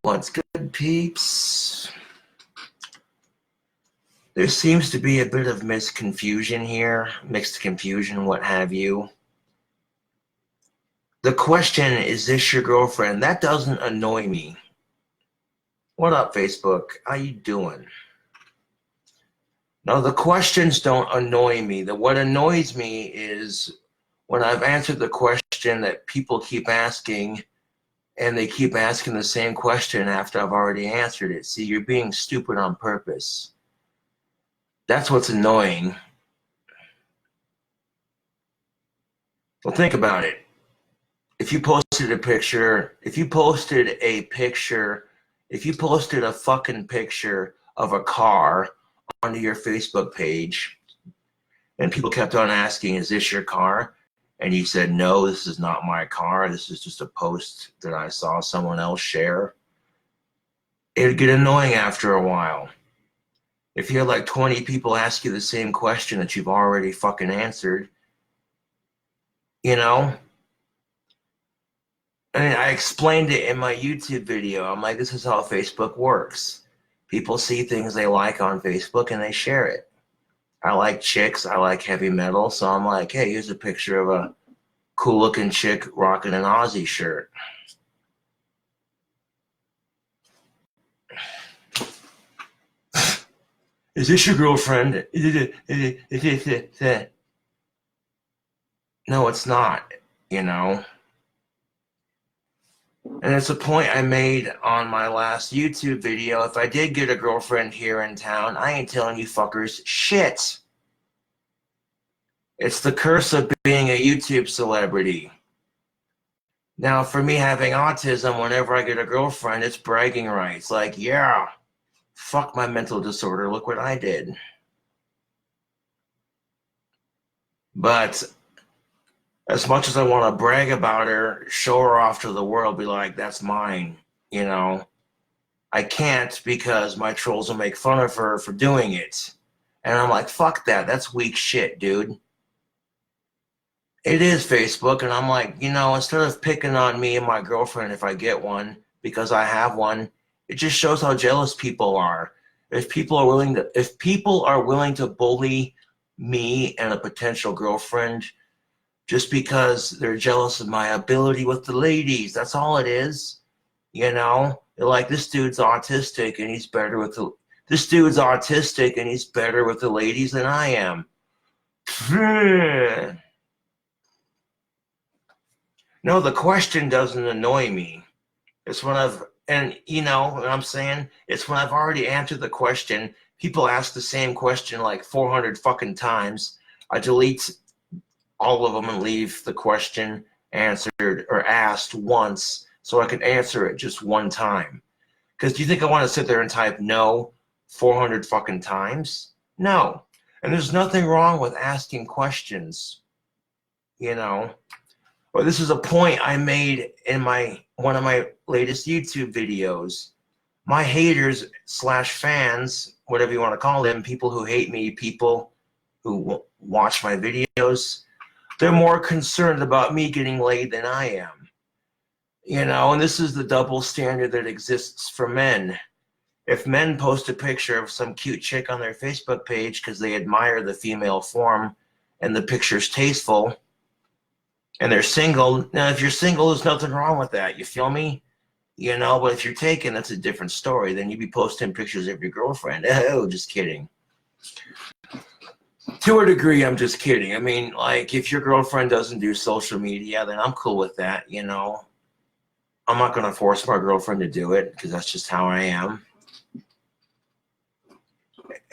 What's good, peeps? There seems to be a bit of mixed confusion here, what have you. The question, is this your girlfriend? That doesn't annoy me. What up, Facebook? How you doing? No, the questions don't annoy me. What annoys me is when I've answered the question that people keep asking, and they keep asking the same question after I've already answered it. See, you're being stupid on purpose. That's what's annoying. Well, think about it. If you posted a fucking picture of a car onto your Facebook page, and people kept on asking, is this your car? And you said, no, this is not my car. This is just a post that I saw someone else share. It'd get annoying after a while. If you had like 20 people ask you the same question that you've already fucking answered, you know? And I explained it in my YouTube video. I'm like, this is how Facebook works. People see things they like on Facebook and they share it. I like chicks. I like heavy metal. So I'm like, hey, here's a picture of a cool looking chick rocking an Aussie shirt. Is this your girlfriend? No, it's not, you know. And it's a point I made on my last YouTube video. If I did get a girlfriend here in town, I ain't telling you fuckers shit. It's the curse of being a YouTube celebrity. Now, for me having autism, whenever I get a girlfriend, it's bragging rights. Like, yeah, fuck my mental disorder. Look what I did. But as much as I want to brag about her, show her off to the world, be like, that's mine, you know, I can't because my trolls will make fun of her for doing it. And I'm like, fuck that. That's weak shit, dude. It is Facebook. And I'm like, you know, instead of picking on me and my girlfriend if I get one, because I have one, it just shows how jealous people are. If people are willing to bully me and a potential girlfriend just because they're jealous of my ability with the ladies, that's all it is. You know, they're like, this dude's autistic and he's better with the ladies than I am. No, the question doesn't annoy me. It's when you know what I'm saying? It's when I've already answered the question. People ask the same question like 400 fucking times. I delete all of them and leave the question answered or asked once so I can answer it just one time. Because do you think I want to sit there and type no 400 fucking times? No. And there's nothing wrong with asking questions, you know. Or this is a point I made in one of my latest YouTube videos. My haters / fans, whatever you want to call them, people who hate me, people who watch my videos, they're more concerned about me getting laid than I am. You know, and this is the double standard that exists for men. If men post a picture of some cute chick on their Facebook page because they admire the female form and the picture's tasteful, and they're single, now if you're single, there's nothing wrong with that, you feel me? You know, but if you're taken, that's a different story. Then you'd be posting pictures of your girlfriend. Oh, just kidding. To a degree, I'm just kidding. I mean, like, if your girlfriend doesn't do social media, then I'm cool with that, you know. I'm not going to force my girlfriend to do it because that's just how I am.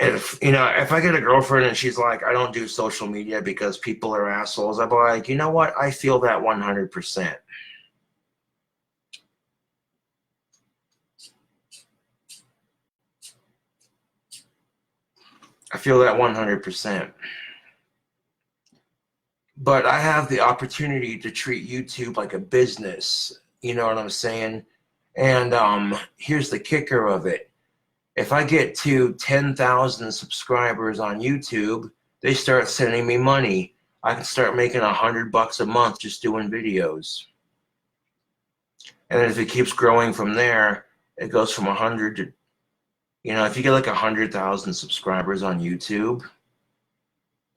If I get a girlfriend and she's like, I don't do social media because people are assholes, I'll be like, you know what? I feel that 100%. I feel that 100%. But I have the opportunity to treat YouTube like a business. You know what I'm saying? And here's the kicker of it. If I get to 10,000 subscribers on YouTube, they start sending me money. I can start making $100 a month just doing videos. And then if it keeps growing from there, it goes from 100 to, you know, if you get like 100,000 subscribers on YouTube,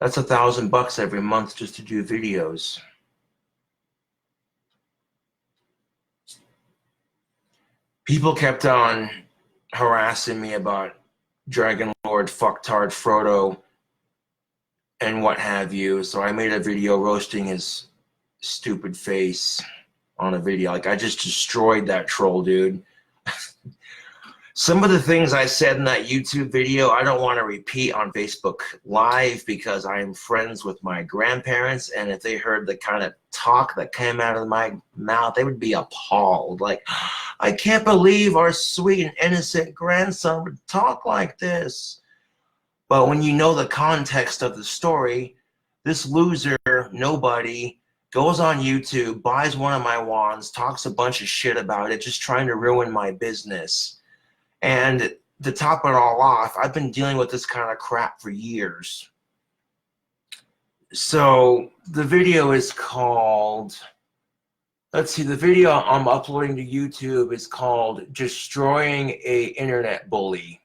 that's $1,000 every month just to do videos. People kept on harassing me about Dragon Lord, Fucktard Frodo, and what have you. So I made a video roasting his stupid face on a video. Like, I just destroyed that troll, dude. Some of the things I said in that YouTube video, I don't want to repeat on Facebook Live because I am friends with my grandparents, and if they heard the kind of talk that came out of my mouth, they would be appalled. Like, I can't believe our sweet and innocent grandson would talk like this. But when you know the context of the story, this loser, nobody, goes on YouTube, buys one of my wands, talks a bunch of shit about it, just trying to ruin my business. And to top it all off, I've been dealing with this kind of crap for years. So the video is called, let's see, the video I'm uploading to YouTube is called Destroying a Internet Bully.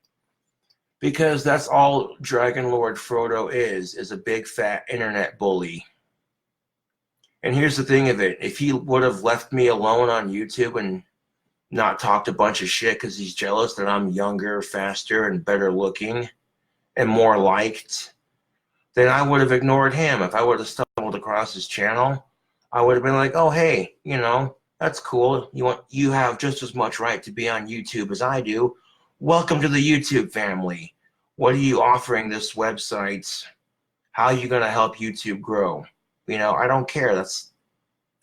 Because that's all Dragon Lord Frodo is a big fat internet bully. And here's the thing of it, if he would have left me alone on YouTube and not talked a bunch of shit because he's jealous that I'm younger, faster, and better looking and more liked, then I would have ignored him. If I would have stumbled across his channel, I would have been like, oh, hey, you know, that's cool. You have just as much right to be on YouTube as I do. Welcome to the YouTube family. What are you offering this website? How are you going to help YouTube grow? You know, I don't care. That's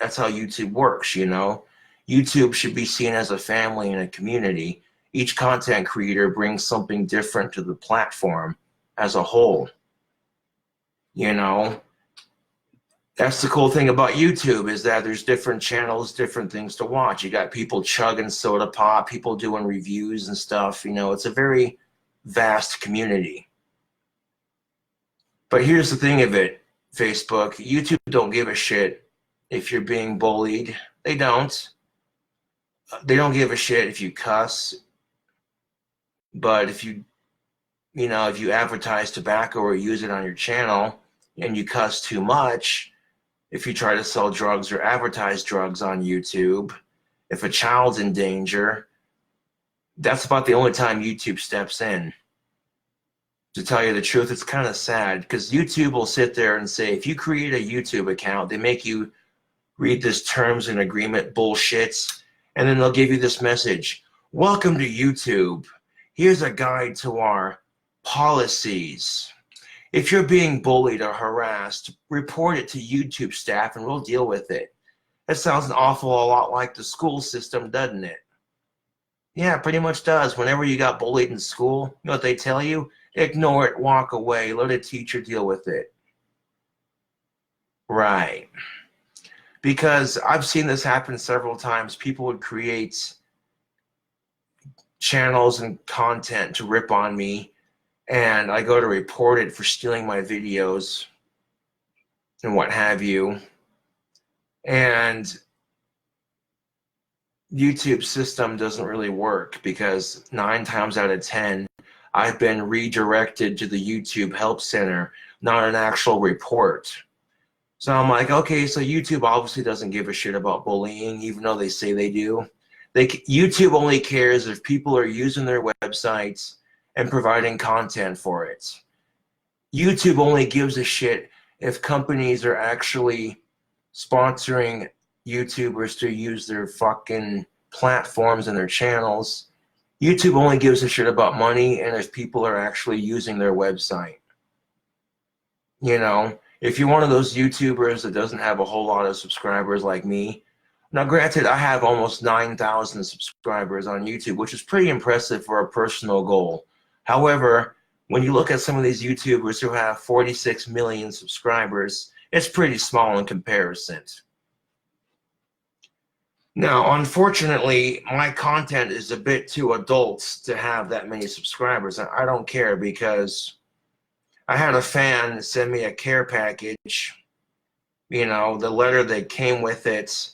how YouTube works, you know. YouTube should be seen as a family and a community. Each content creator brings something different to the platform as a whole. You know, that's the cool thing about YouTube, is that there's different channels, different things to watch. You got people chugging soda pop, people doing reviews and stuff. You know, it's a very vast community. But here's the thing of it, Facebook, YouTube don't give a shit if you're being bullied. They don't. They don't give a shit if you cuss. But if you advertise tobacco or use it on your channel and you cuss too much, if you try to sell drugs or advertise drugs on YouTube, if a child's in danger, that's about the only time YouTube steps in. To tell you the truth, it's kind of sad because YouTube will sit there and say, if you create a YouTube account, they make you read this terms and agreement bullshit, and then they'll give you this message. Welcome to YouTube. Here's a guide to our policies. If you're being bullied or harassed, report it to YouTube staff and we'll deal with it. That sounds an awful lot like the school system, doesn't it? Yeah, it pretty much does. Whenever you got bullied in school, you know what they tell you? Ignore it, walk away, let a teacher deal with it. Right. Because I've seen this happen several times. People would create channels and content to rip on me, and I go to report it for stealing my videos and what have you. And YouTube's system doesn't really work because 9 times out of 10, I've been redirected to the YouTube Help Center, not an actual report. So I'm like, okay, so YouTube obviously doesn't give a shit about bullying, even though they say they do. YouTube only cares if people are using their websites and providing content for it. YouTube only gives a shit if companies are actually sponsoring YouTubers to use their fucking platforms and their channels. YouTube only gives a shit about money and if people are actually using their website. You know, if you're one of those YouTubers that doesn't have a whole lot of subscribers like me, now granted, I have almost 9,000 subscribers on YouTube, which is pretty impressive for a personal goal. However, when you look at some of these YouTubers who have 46 million subscribers, it's pretty small in comparison. Now, unfortunately, my content is a bit too adult to have that many subscribers. I don't care because I had a fan send me a care package. You know, the letter that came with it,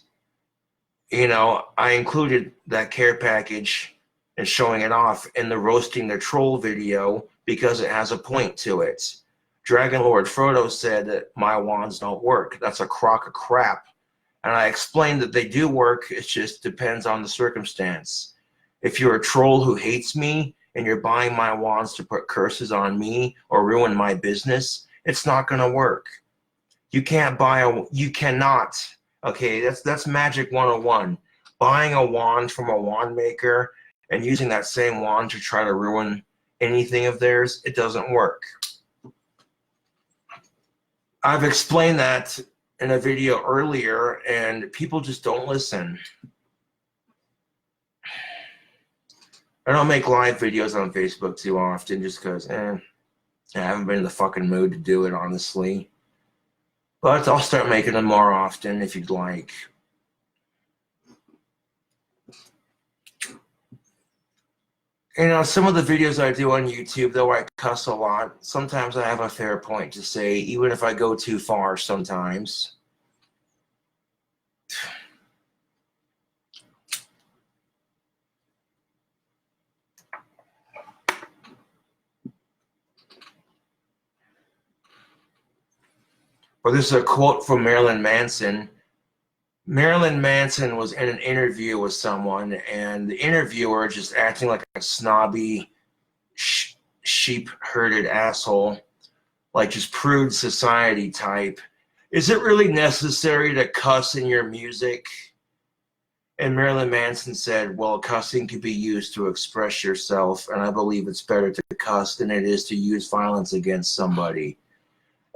you know, I included that care package and showing it off in the roasting the troll video because it has a point to it. Dragon Lord Frodo said that my wands don't work. That's a crock of crap. And I explained that they do work. It just depends on the circumstance. If you're a troll who hates me and you're buying my wands to put curses on me or ruin my business, it's not going to work. You cannot. Okay, that's Magic 101. Buying a wand from a wand maker and using that same wand to try to ruin anything of theirs, it doesn't work. I've explained that in a video earlier, and people just don't listen. I don't make live videos on Facebook too often just because I haven't been in the fucking mood to do it, honestly. But I'll start making them more often if you'd like. You know, some of the videos I do on YouTube, though I cuss a lot, sometimes I have a fair point to say, even if I go too far sometimes. Well, this is a quote from Marilyn Manson. Marilyn Manson was in an interview with someone, and the interviewer, just acting like a snobby, sheep-herded asshole, like just prude society type. Is it really necessary to cuss in your music? And Marilyn Manson said, well, cussing can be used to express yourself, and I believe it's better to cuss than it is to use violence against somebody.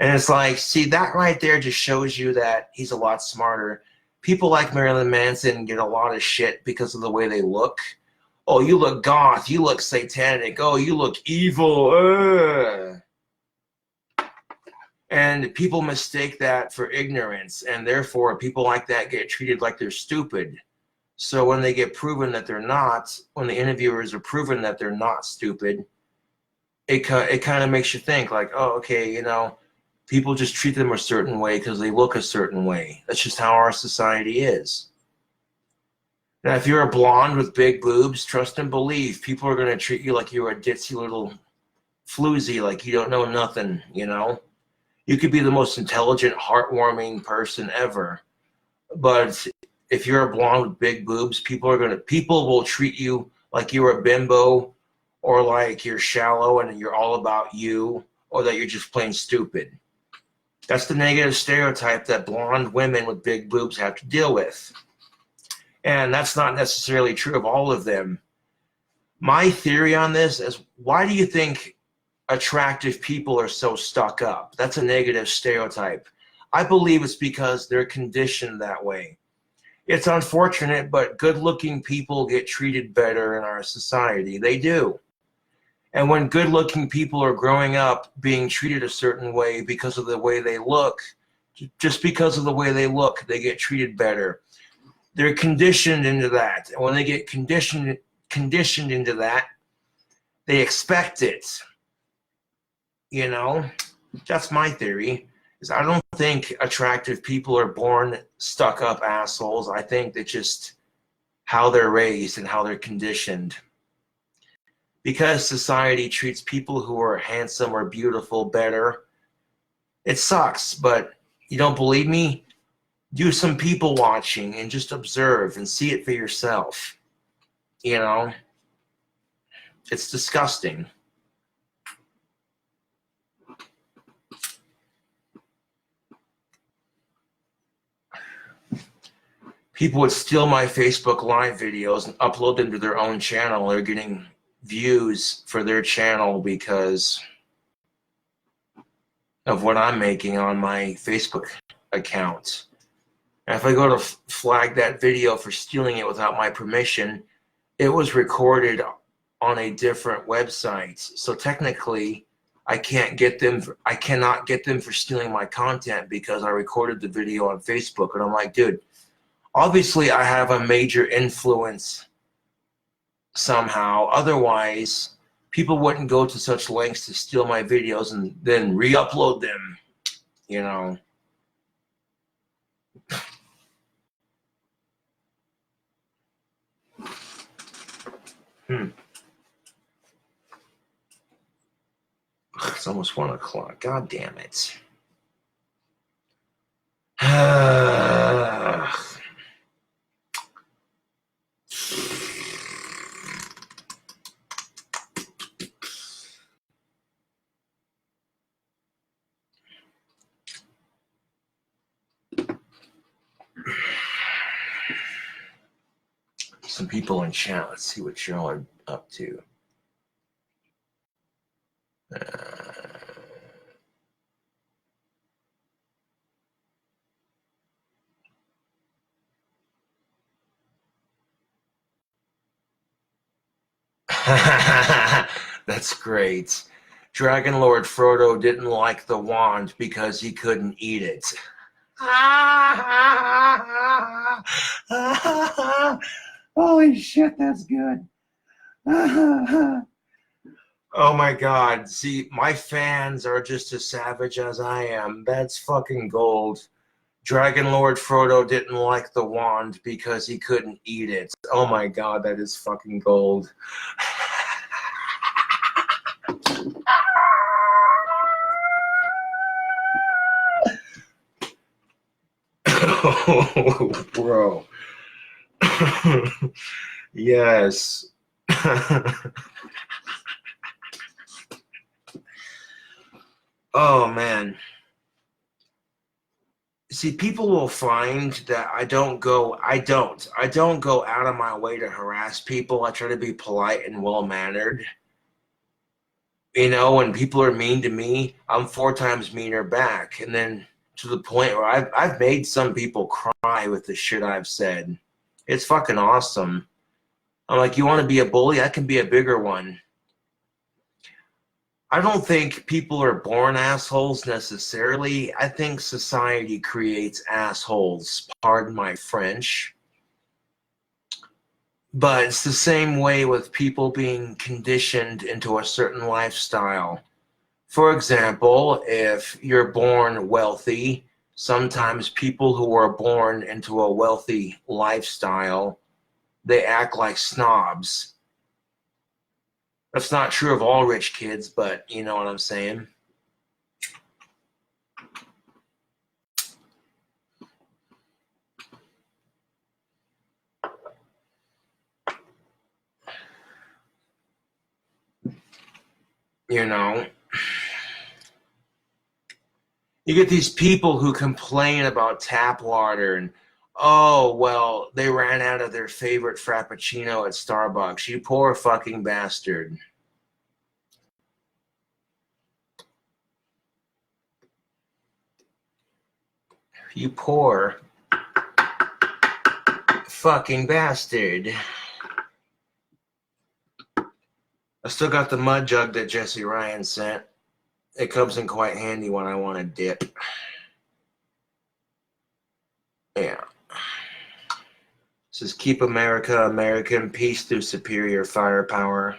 And it's like, see, that right there just shows you that he's a lot smarter. People like Marilyn Manson get a lot of shit because of the way they look. Oh, you look goth. You look satanic. Oh, you look evil. And people mistake that for ignorance. And therefore, people like that get treated like they're stupid. So when they get proven that they're not, when the interviewers are proven that they're not stupid, it kind of makes you think like, oh, okay, you know, people just treat them a certain way because they look a certain way. That's just how our society is. Now, if you're a blonde with big boobs, trust and believe, people are going to treat you like you're a ditzy little floozy, like you don't know nothing, you know? You could be the most intelligent, heartwarming person ever. But if you're a blonde with big boobs, people will treat you like you're a bimbo or like you're shallow and you're all about you or that you're just plain stupid. That's the negative stereotype that blonde women with big boobs have to deal with. And that's not necessarily true of all of them. My theory on this is, why do you think attractive people are so stuck up? That's a negative stereotype. I believe it's because they're conditioned that way. It's unfortunate, but good-looking people get treated better in our society. They do. And when good-looking people are growing up being treated a certain way because of the way they look, just because of the way they look, they get treated better. They're conditioned into that. And when they get conditioned into that, they expect it. You know, that's my theory. Is I don't think attractive people are born stuck-up assholes. I think that's just how they're raised and how they're conditioned. Because society treats people who are handsome or beautiful better, it sucks, but you don't believe me? Do some people watching and just observe and see it for yourself. You know, it's disgusting. People would steal my Facebook Live videos and upload them to their own channel. They're getting views for their channel because of what I'm making on my Facebook account. And if I go to flag that video for stealing it without my permission, it was recorded on a different website. So technically, I cannot get them for stealing my content because I recorded the video on Facebook. And I'm like, dude, obviously I have a major influence somehow. Otherwise, people wouldn't go to such lengths to steal my videos and then re-upload them, you know. It's almost 1 o'clock. God damn it. Some people in chat. Let's see what y'all are up to. That's great. Dragon Lord Frodo didn't like the wand because he couldn't eat it. Holy shit, that's good. Oh my god. See, my fans are just as savage as I am. That's fucking gold. Dragon Lord Frodo didn't like the wand because he couldn't eat it. Oh my god, that is fucking gold. Oh, bro. Yes. Oh man. See, people will find that I don't go out of my way to harass people. I try to be polite and well-mannered. You know, when people are mean to me, I'm 4 times meaner back. And then to the point where I've made some people cry with the shit I've said. It's fucking awesome. I'm like, you want to be a bully? I can be a bigger one. I don't think people are born assholes necessarily. I think society creates assholes. Pardon my French. But it's the same way with people being conditioned into a certain lifestyle. For example, if you're born wealthy, sometimes people who are born into a wealthy lifestyle, they act like snobs. That's not true of all rich kids, but you know what I'm saying. You know, you get these people who complain about tap water and, oh, well, they ran out of their favorite Frappuccino at Starbucks. You poor fucking bastard. You poor fucking bastard. I still got the mud jug that Jesse Ryan sent. It comes in quite handy when I want to dip. Yeah. It says, keep America American, peace through superior firepower.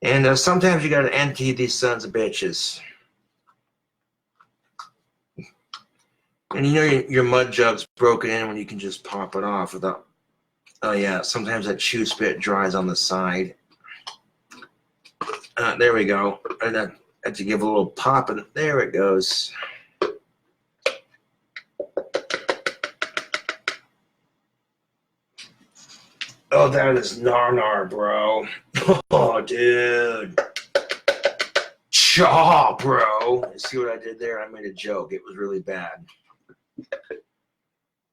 And sometimes you gotta empty these sons of bitches. And you know your mud jug's broken in when you can just pop it off without... Oh yeah, sometimes that chew spit dries on the side. There we go. And I had to give a little pop and there it goes. Oh, that is nar, bro. Oh, dude. Chaw, bro. See what I did there? I made a joke. It was really bad.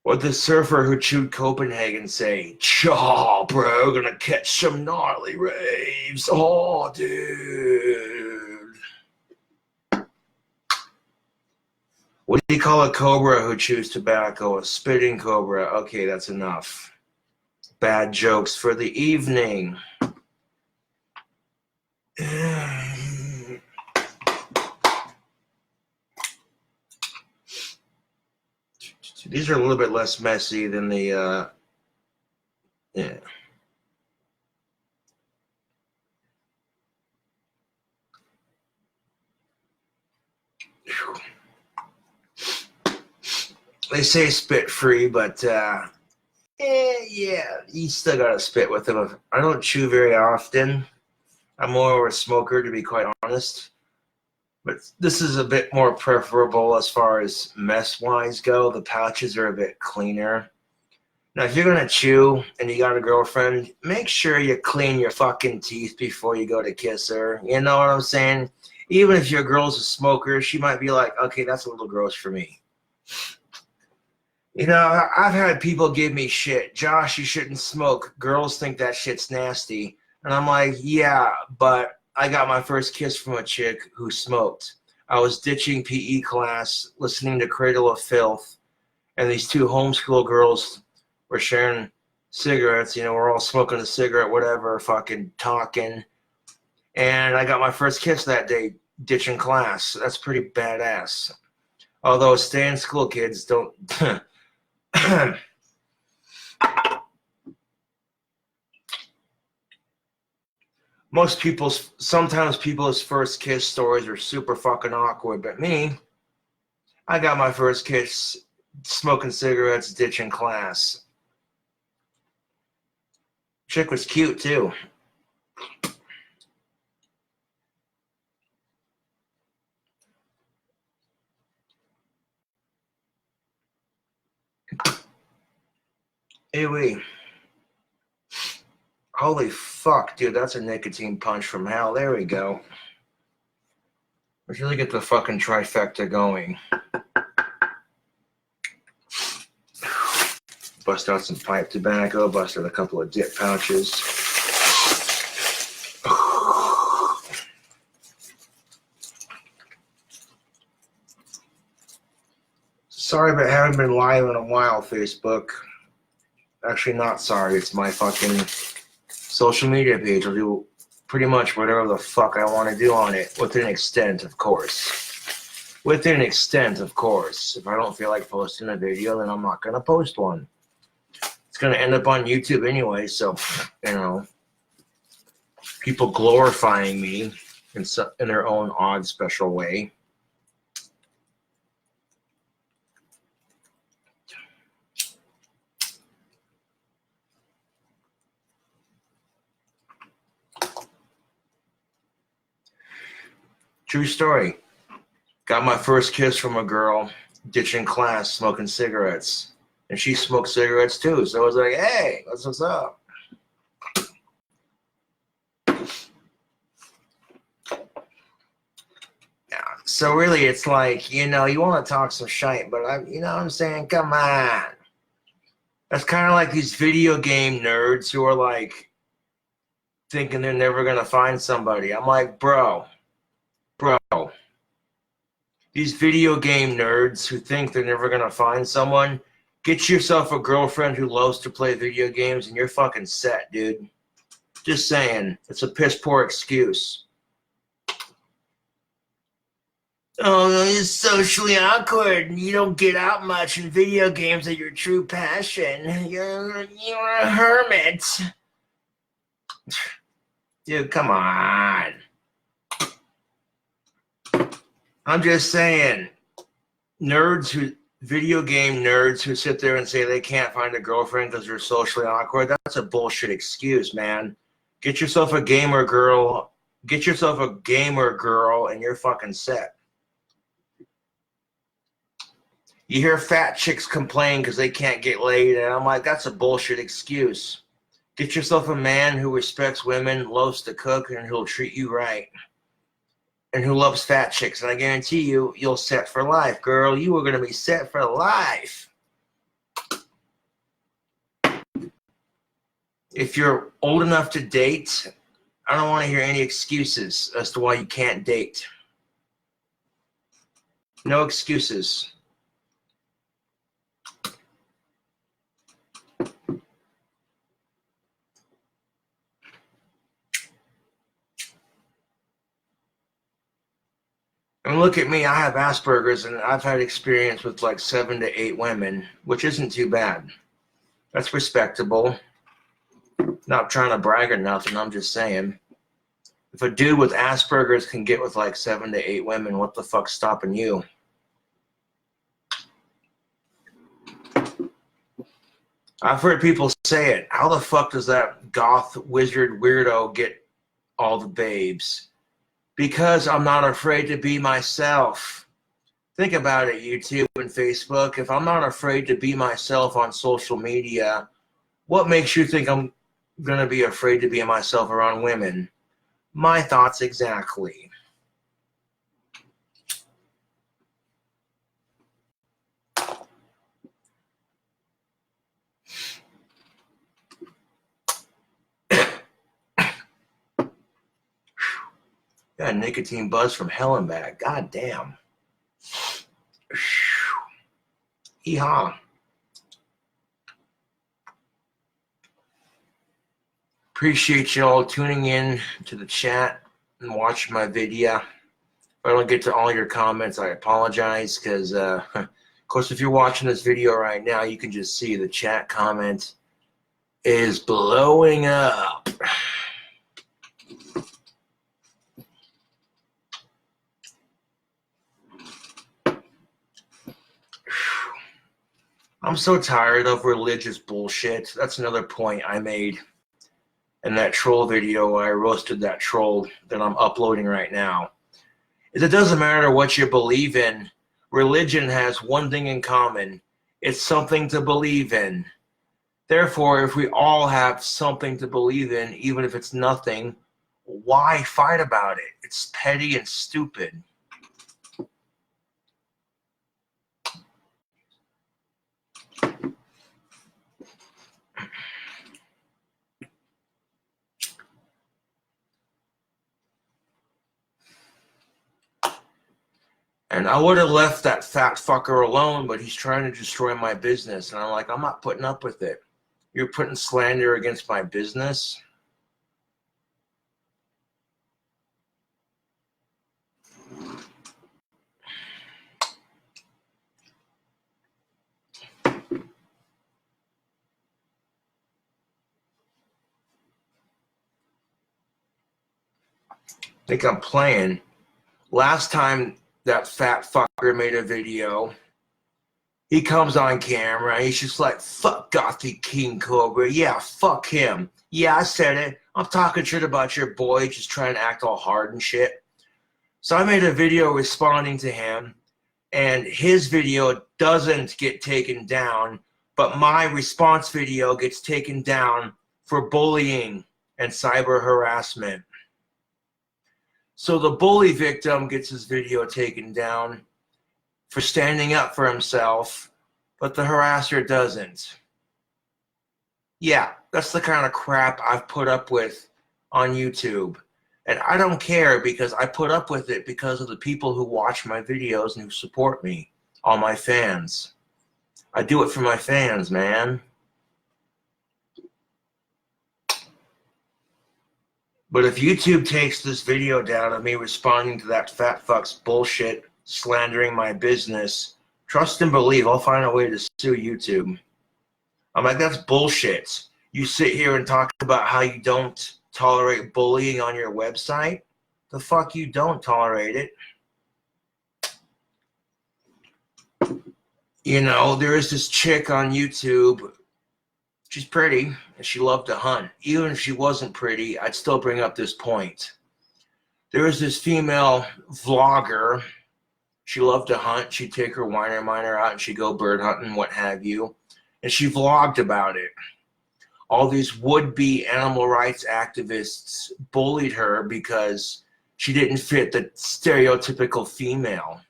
What the surfer who chewed Copenhagen say? Chaw, bro. Gonna catch some gnarly raves. Oh, dude. What do you call a cobra who chews tobacco? A spitting cobra. Okay, that's enough. Bad jokes for the evening. These are a little bit less messy than the, yeah. They say spit free, but Yeah, you still gotta spit with them. I don't chew very often. I'm more of a smoker, to be quite honest. But this is a bit more preferable as far as mess-wise go. The pouches are a bit cleaner. Now, if you're gonna chew and you got a girlfriend, make sure you clean your fucking teeth before you go to kiss her. You know what I'm saying? Even if your girl's a smoker, she might be like, okay, that's a little gross for me. You know, I've had people give me shit. Josh, you shouldn't smoke. Girls think that shit's nasty. And I'm like, yeah, but I got my first kiss from a chick who smoked. I was ditching PE class, listening to Cradle of Filth, and these two homeschool girls were sharing cigarettes. You know, we're all smoking a cigarette, whatever, fucking talking. And I got my first kiss that day, ditching class. That's pretty badass. Although stay in school, kids, don't... Sometimes people's first kiss stories are super fucking awkward, but me, I got my first kiss smoking cigarettes, ditching class. Chick was cute too. Anyway, holy fuck, dude, that's a nicotine punch from hell. There we go. Let's really get the fucking trifecta going. Bust out some pipe tobacco, bust out a couple of dip pouches. Sorry, but haven't been live in a while, Facebook. Actually, not sorry. It's my fucking social media page. I'll do pretty much whatever the fuck I want to do on it, within an extent, of course. Within an extent, of course. If I don't feel like posting a video, then I'm not going to post one. It's going to end up on YouTube anyway, so, you know, people glorifying me in their own odd, special way. True story. Got my first kiss from a girl ditching class, smoking cigarettes. And she smoked cigarettes too. So I was like, hey, what's up? Yeah. So really, it's like, you know, you want to talk some shite, but you know what I'm saying? Come on. That's kind of like these video game nerds who are like thinking they're never going to find somebody. I'm like, bro. These video game nerds who think they're never going to find someone, get yourself a girlfriend who loves to play video games and you're fucking set, dude. Just saying. It's a piss poor excuse. Oh, it's socially awkward. You don't get out much in video games are your true passion. You're a hermit. Dude, come on. I'm just saying, video game nerds who sit there and say they can't find a girlfriend because they're socially awkward, that's a bullshit excuse, man. Get yourself a gamer girl and you're fucking set. You hear fat chicks complain because they can't get laid, and I'm like, that's a bullshit excuse. Get yourself a man who respects women, loves to cook, and who'll treat you right. And who loves fat chicks. And I guarantee you, you'll set for life, girl. You are going to be set for life. If you're old enough to date, I don't want to hear any excuses as to why you can't date. No excuses. And look at me, I have Asperger's, and I've had experience with like 7 to 8 women, which isn't too bad. That's respectable. Not trying to brag or nothing, I'm just saying. If a dude with Asperger's can get with like 7 to 8 women, what the fuck's stopping you? I've heard people say it. How the fuck does that goth wizard weirdo get all the babes? Because I'm not afraid to be myself. Think about it, YouTube and Facebook. If I'm not afraid to be myself on social media, what makes you think I'm going to be afraid to be myself around women? My thoughts exactly. Got a nicotine buzz from hell and back. God damn. Yeehaw. Appreciate you all tuning in to the chat and watching my video. If I don't get to all your comments, I apologize because, of course, if you're watching this video right now, you can just see the chat comment is blowing up. I'm so tired of religious bullshit. That's another point I made in that troll video where I roasted that troll that I'm uploading right now. It doesn't matter what you believe in. Religion has one thing in common. It's something to believe in. Therefore, if we all have something to believe in, even if it's nothing, why fight about it? It's petty and stupid. And I would have left that fat fucker alone, but he's trying to destroy my business. And I'm like, I'm not putting up with it. You're putting slander against my business? I think I'm playing. Last time that fat fucker made a video, he comes on camera and he's just like, fuck Gothic King Cobra. Yeah, fuck him. Yeah, I said it. I'm talking shit about your boy just trying to act all hard and shit. So I made a video responding to him, and his video doesn't get taken down, but my response video gets taken down for bullying and cyber harassment. So the bully victim gets his video taken down for standing up for himself, but the harasser doesn't. Yeah, that's the kind of crap I've put up with on YouTube. And I don't care because I put up with it because of the people who watch my videos and who support me, all my fans. I do it for my fans, man. But if YouTube takes this video down of me responding to that fat fuck's bullshit, slandering my business, trust and believe I'll find a way to sue YouTube. I'm like, that's bullshit. You sit here and talk about how you don't tolerate bullying on your website. The fuck you don't tolerate it. You know, there is this chick on YouTube. She's pretty, and she loved to hunt. Even if she wasn't pretty, I'd still bring up this point. There was this female vlogger. She loved to hunt. She'd take her whiner miner out, and she'd go bird hunting, what have you. And she vlogged about it. All these would-be animal rights activists bullied her because she didn't fit the stereotypical female.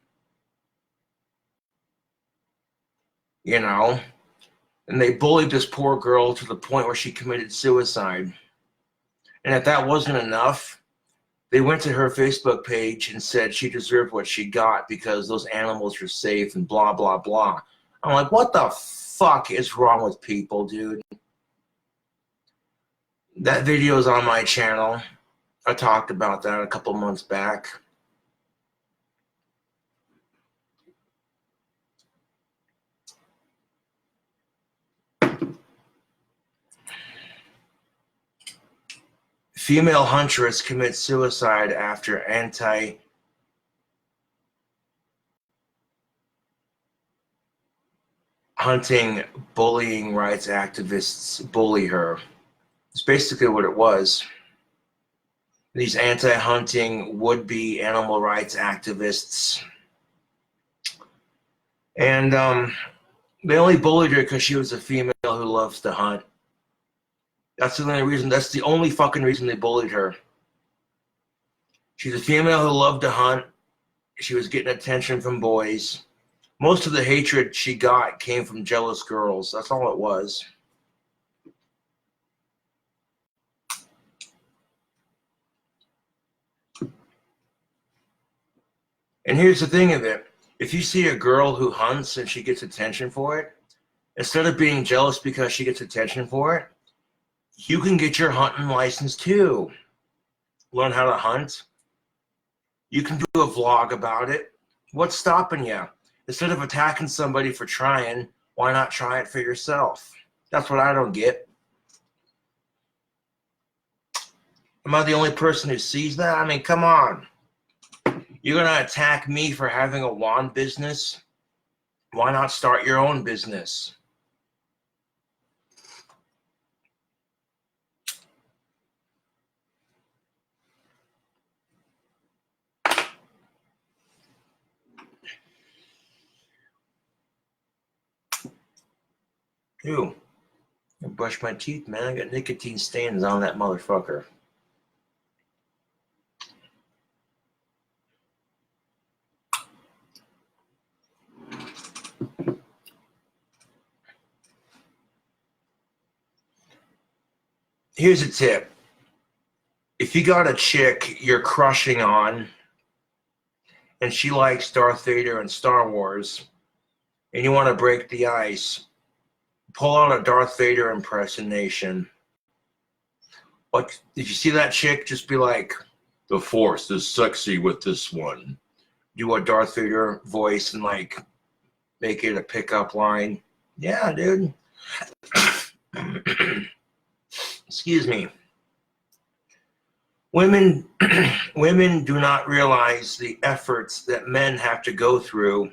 You know? And they bullied this poor girl to the point where she committed suicide. And if that wasn't enough, they went to her Facebook page and said she deserved what she got because those animals were safe and blah, blah, blah. I'm like, what the fuck is wrong with people, dude? That video is on my channel. I talked about that a couple months back. Female huntress commits suicide after anti-hunting bullying rights activists bully her. It's basically what it was. These anti-hunting would-be animal rights activists. And they only bullied her because she was a female who loves to hunt. That's the only reason. That's the only fucking reason they bullied her. She's a female who loved to hunt. She was getting attention from boys. Most of the hatred she got came from jealous girls. That's all it was. And here's the thing of it. If you see a girl who hunts and she gets attention for it, instead of being jealous because she gets attention for it, you can get your hunting license too. Learn how to hunt. You can do a vlog about it. What's stopping you? Instead of attacking somebody for trying, why not try it for yourself? That's what I don't get. Am I the only person who sees that? I mean, come on. You're going to attack me for having a wand business? Why not start your own business? Ew. I brush my teeth, man. I got nicotine stains on that motherfucker. Here's a tip. If you got a chick you're crushing on and she likes Darth Vader and Star Wars and you want to break the ice, pull out a Darth Vader impersonation. What, did you see that chick? Just be like, the Force is sexy with this one. Do a Darth Vader voice and like make it a pickup line. Yeah, dude. Excuse me. Women do not realize the efforts that men have to go through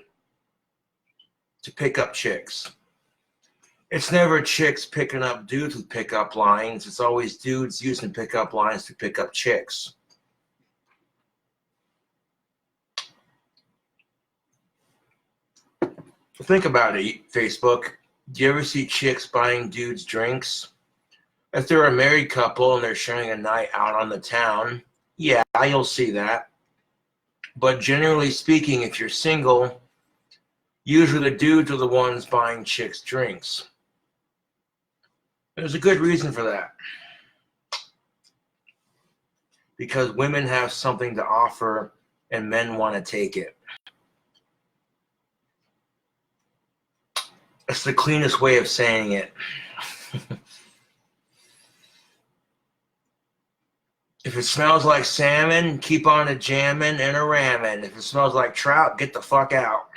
to pick up chicks. It's never chicks picking up dudes with pickup lines. It's always dudes using pickup lines to pick up chicks. Think about it, Facebook. Do you ever see chicks buying dudes drinks? If they're a married couple and they're sharing a night out on the town, yeah, you'll see that. But generally speaking, if you're single, usually the dudes are the ones buying chicks drinks. There's a good reason for that. Because women have something to offer and men want to take it. That's the cleanest way of saying it. If it smells like salmon, keep on a jamming and a ramming. If it smells like trout, get the fuck out.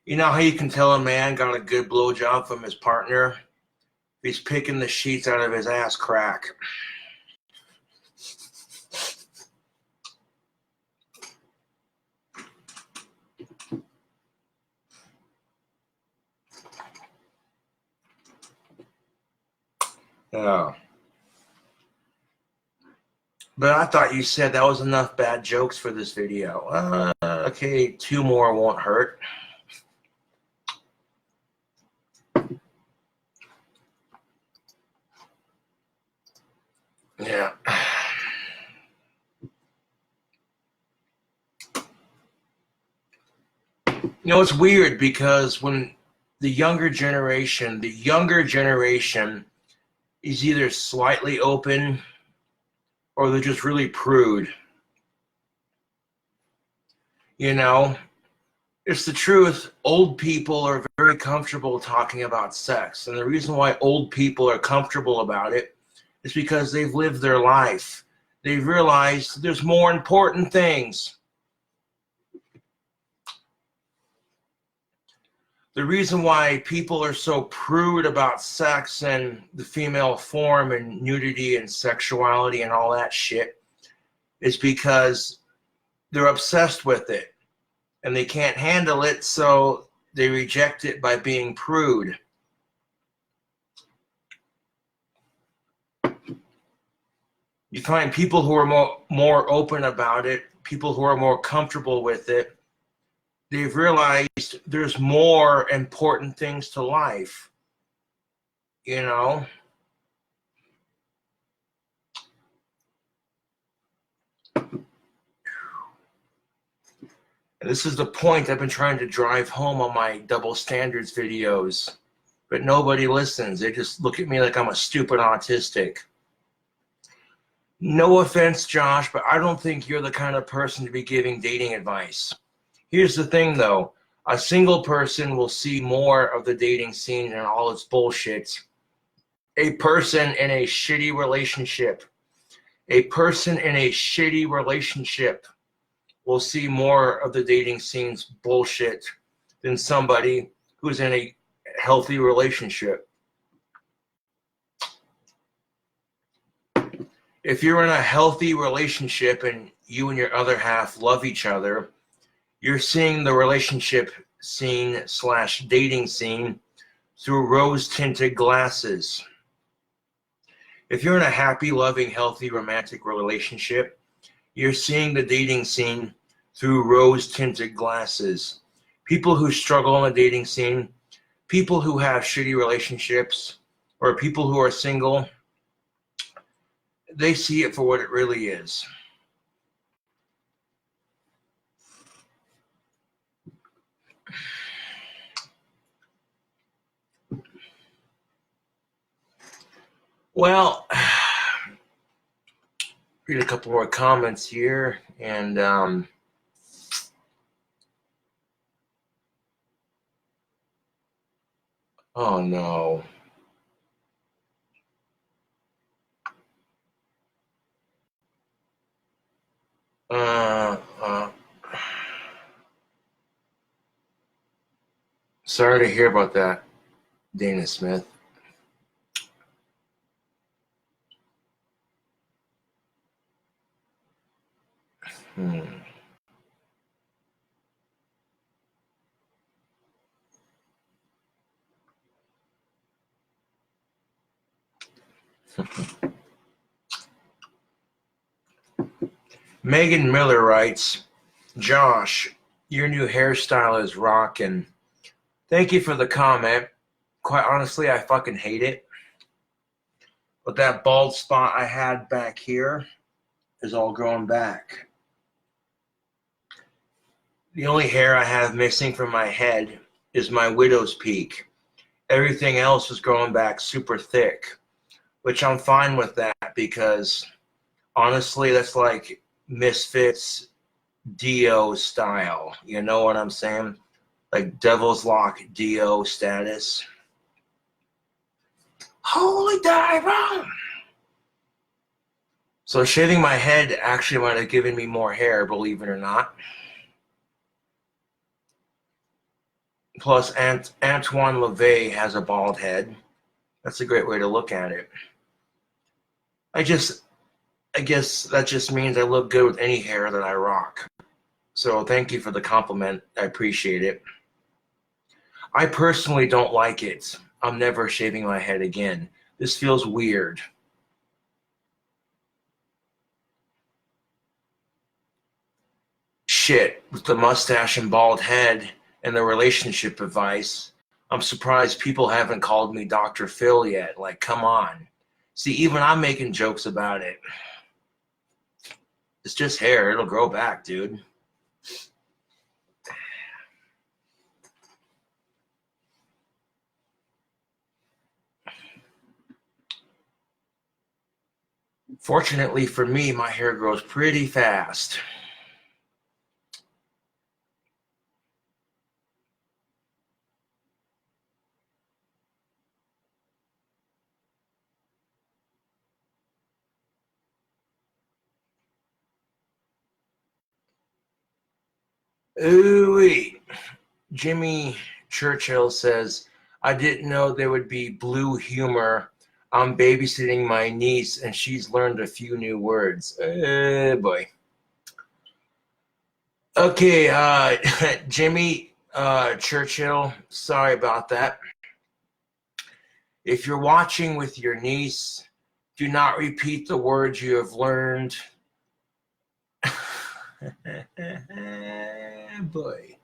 You know how you can tell a man got a good blowjob from his partner? If he's picking the sheets out of his ass crack. Oh. But I thought you said that was enough bad jokes for this video. Okay, 2 more won't hurt. Yeah. You know, it's weird because when the younger generation is either slightly open or they're just really prude. You know, it's the truth. Old people are very comfortable talking about sex. And the reason why old people are comfortable about it is because they've lived their life. They've realized there's more important things. The reason why people are so prude about sex and the female form and nudity and sexuality and all that shit is because they're obsessed with it. and they can't handle it, so they reject it by being prude. You find people who are more open about it, people who are more comfortable with it. They've realized there's more important things to life, you know? And this is the point I've been trying to drive home on my double standards videos, but nobody listens. They just look at me like I'm a stupid autistic. No offense, Josh, but I don't think you're the kind of person to be giving dating advice. Here's the thing, though. A single person will see more of the dating scene and all its bullshit. A person in a shitty relationship will see more of the dating scene's bullshit than somebody who's in a healthy relationship. If you're in a healthy relationship and you and your other half love each other, you're seeing the relationship scene / dating scene through rose-tinted glasses. If you're in a happy, loving, healthy, romantic relationship, you're seeing the dating scene through rose-tinted glasses. People who struggle on the dating scene, people who have shitty relationships, or people who are single, they see it for what it really is. Well, read a couple more comments here, and oh no. Sorry to hear about that, Dana Smith. Megan Miller writes, Josh, your new hairstyle is rockin'. Thank you for the comment. Quite honestly, I fucking hate it. But that bald spot I had back here is all growing back. The only hair I have missing from my head is my widow's peak. Everything else is growing back super thick, which I'm fine with that because honestly, that's like Misfits Dio style. You know what I'm saying? Like Devil's Lock Dio status. Holy diver! So shaving my head actually might have given me more hair, believe it or not. Plus, Antoine LaVey has a bald head. That's a great way to look at it. I guess that just means I look good with any hair that I rock. So thank you for the compliment. I appreciate it. I personally don't like it. I'm never shaving my head again. This feels weird. Shit, with the mustache and bald head and the relationship advice, I'm surprised people haven't called me Dr. Phil yet. Like, come on. See, even I'm making jokes about it. It's just hair. It'll grow back, dude. Fortunately for me, my hair grows pretty fast. Ooh-wee. Jimmy Churchill says, I didn't know there would be blue humor. I'm babysitting my niece and she's learned a few new words. Boy. Okay, Jimmy Churchill, sorry about that. If you're watching with your niece, do not repeat the words you have learned. Boy.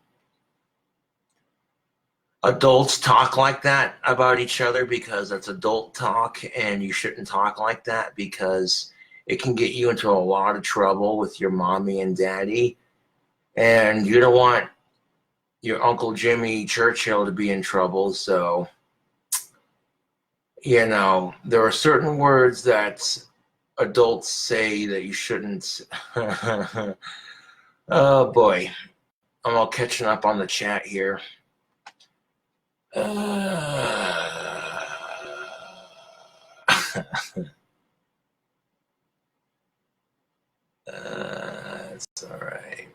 Adults talk like that about each other because that's adult talk, and you shouldn't talk like that because it can get you into a lot of trouble with your mommy and daddy, and you don't want your Uncle Jimmy Churchill to be in trouble. So, you know, there are certain words that adults say that you shouldn't. Oh boy, I'm all catching up on the chat here. It's all right.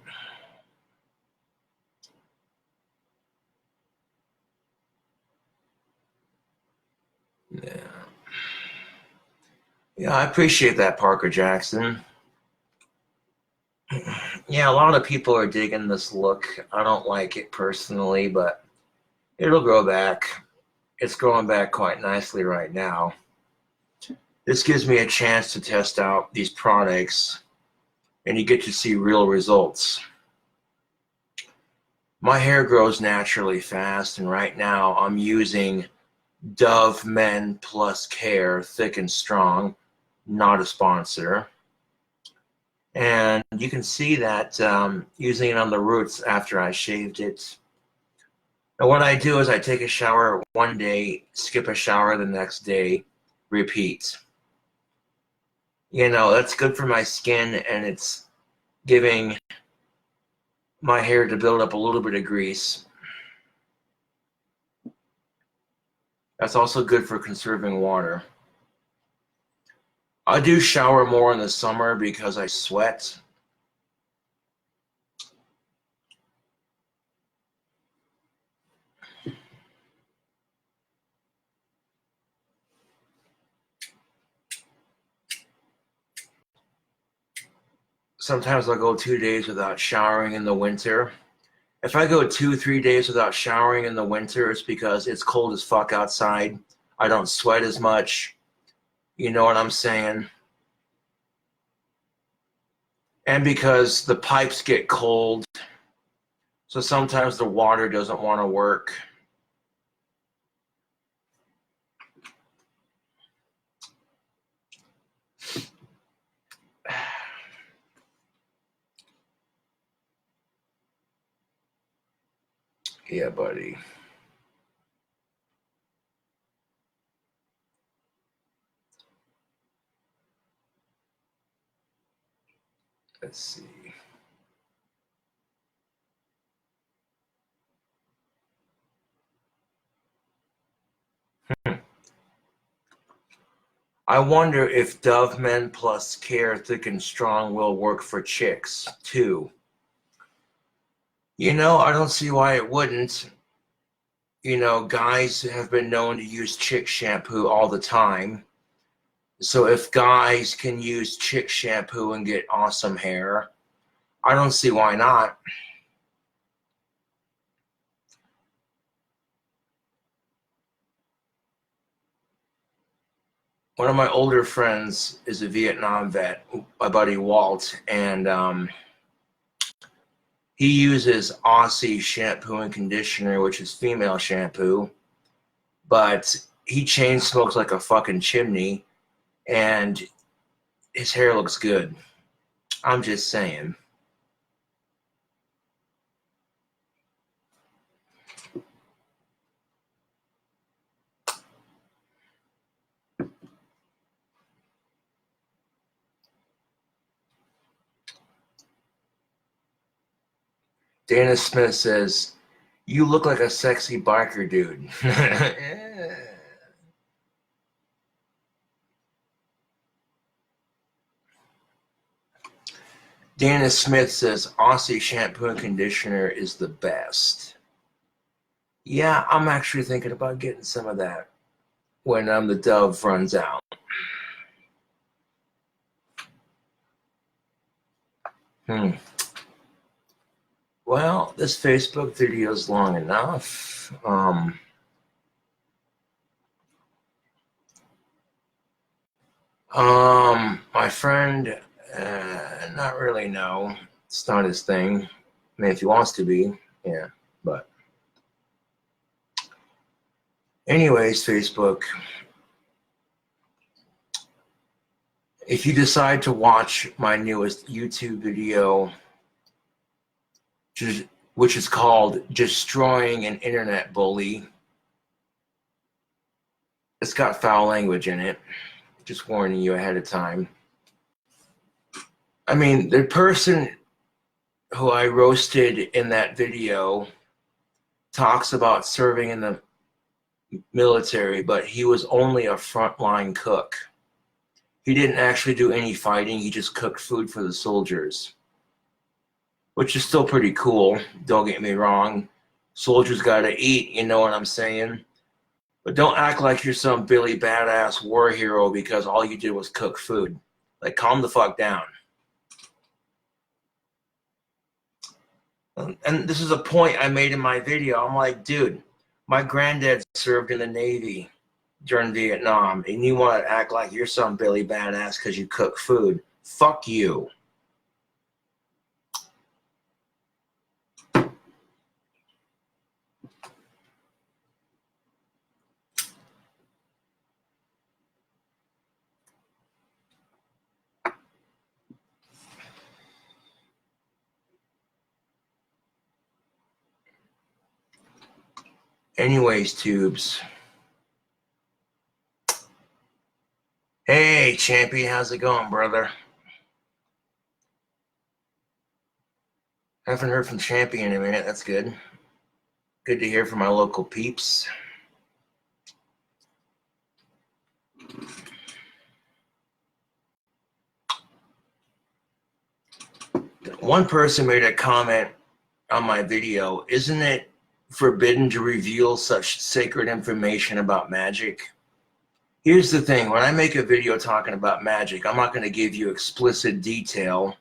Yeah, I appreciate that, Parker Jackson. Yeah, a lot of people are digging this look. I don't like it personally, but it'll grow back. It's growing back quite nicely right now. This gives me a chance to test out these products, and you get to see real results. My hair grows naturally fast, and right now I'm using Dove Men Plus Care Thick and Strong, not a sponsor. And you can see that using it on the roots after I shaved it. And what I do is I take a shower one day, skip a shower the next day, repeat. You know, that's good for my skin, and it's giving my hair to build up a little bit of grease. That's also good for conserving water. I do shower more in the summer because I sweat. Sometimes I'll go 2 days without showering in the winter. If I go 2-3 days without showering in the winter, it's because it's cold as fuck outside. I don't sweat as much. You know what I'm saying? And because the pipes get cold, so sometimes the water doesn't want to work. Yeah, buddy. Let's see. I wonder if Dove Men Plus Care Thick and Strong will work for chicks, too. You know, I don't see why it wouldn't. You know, guys have been known to use chick shampoo all the time. So if guys can use chick shampoo and get awesome hair, I don't see why not. One of my older friends is a Vietnam vet, my buddy Walt, and he uses Aussie shampoo and conditioner, which is female shampoo, but he chain smokes like a fucking chimney, and his hair looks good. I'm just saying. Dana Smith says, "You look like a sexy biker dude." Dana Smith says, "Aussie shampoo and conditioner is the best." Yeah, I'm actually thinking about getting some of that when the Dove runs out. Well, this Facebook video is long enough. My friend, not really, no. It's not his thing. I mean, if he wants to be, yeah, but. Anyways, Facebook, if you decide to watch my newest YouTube video, which is called Destroying an Internet Bully, it's got foul language in it. Just warning you ahead of time. I mean, the person who I roasted in that video talks about serving in the military, but he was only a frontline cook. He didn't actually do any fighting. He just cooked food for the soldiers, which is still pretty cool. Don't get me wrong. Soldiers gotta eat, you know what I'm saying? But don't act like you're some Billy badass war hero because all you did was cook food. Like, calm the fuck down. And this is a point I made in my video. I'm like, dude, my granddad served in the Navy during Vietnam, and you want to act like you're some Billy badass because you cook food. Fuck you. Anyways, tubes. Hey, Champy, how's it going, brother? Haven't heard from Champy in a minute. That's good. Good to hear from my local peeps. One person made a comment on my video. Isn't it forbidden to reveal such sacred information about magic? Here's the thing. When I make a video talking about magic, I'm not going to give you explicit detail,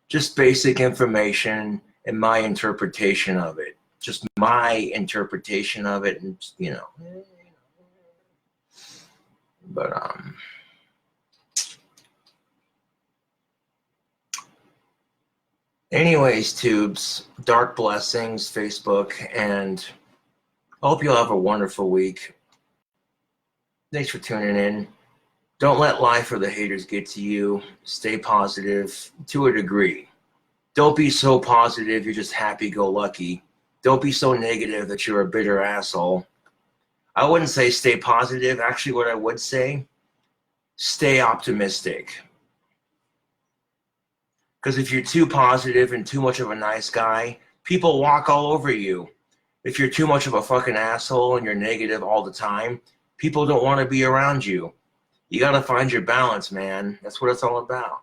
just basic information and my interpretation of it. Just my interpretation of it, and you know. But anyways, tubes, dark blessings, Facebook, and I hope you'll have a wonderful week. Thanks for tuning in. Don't let life or the haters get to you. Stay positive to a degree. Don't be so positive you're just happy-go-lucky. Don't be so negative that you're a bitter asshole. I wouldn't say stay positive. Actually, what I would say, stay optimistic. Because if you're too positive and too much of a nice guy, people walk all over you. If you're too much of a fucking asshole and you're negative all the time, people don't want to be around you. You got to find your balance, man. That's what it's all about.